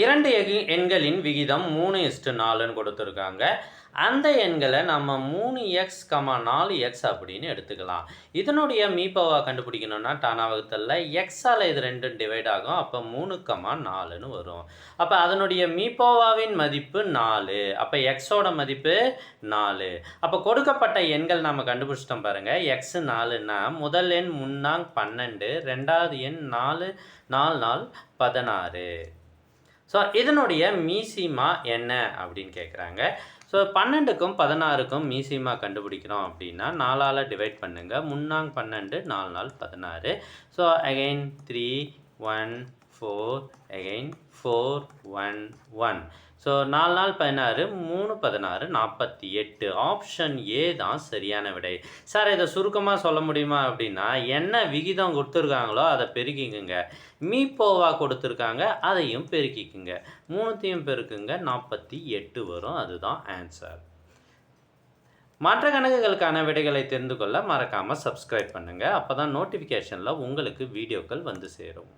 2 எண்களின் விகிதம் 3:4ன்னு கொடுத்துருக்காங்க. அந்த எண்களை நம்ம 3x, 4x அப்படின்னு எடுத்துக்கலாம். இதனுடைய மீபவா கண்டுபிடிக்கணும்னா டானா வகுத்தல்ல xஆல் இது 2 டிவைட் ஆகும். அப்போ 3, 4ன்னு வரும். அப்போ அதனுடைய மீபோவாவின் மதிப்பு 4. அப்போ xோட மதிப்பு 4. அப்போ கொடுக்கப்பட்ட எண்கள் நம்ம கண்டுபிடிச்சிட்டோம் பாருங்க. x 4ன்னா முதல் எண் 3 12, ரெண்டாவது எண் 4 4 16. ஸோ இதனுடைய மீசிமா என்ன அப்படின்னு கேட்குறாங்க. ஸோ 12க்கும் 16க்கும் மீசிமா கண்டுபிடிக்கிறோம் அப்படின்னா 4ஆல் டிவைட் பண்ணுங்கள். 3 12, 4 16. So again 3 1 4 again 4 1 1. So 4 16, 3 16 48. Option A தான் சரியான விடை. சார் இதை சுருக்கமாக சொல்ல முடியுமா அப்படின்னா, என்ன விகிதம் கொடுத்துருக்காங்களோ அதை பெருக்கிக்குங்க. மீபோவா கொடுத்துருக்காங்க, அதையும் பெருக்கிக்குங்க. 3த்தையும் பெருக்குங்க, 48 வரும். அதுதான் ஆன்சர். மற்ற கணக்குகளுக்கான விடைகளை தெரிந்து கொள்ள மறக்காமல் சப்ஸ்கிரைப் பண்ணுங்கள். அப்போ தான் நோட்டிஃபிகேஷனில் உங்களுக்கு வீடியோக்கள் வந்து சேரும்.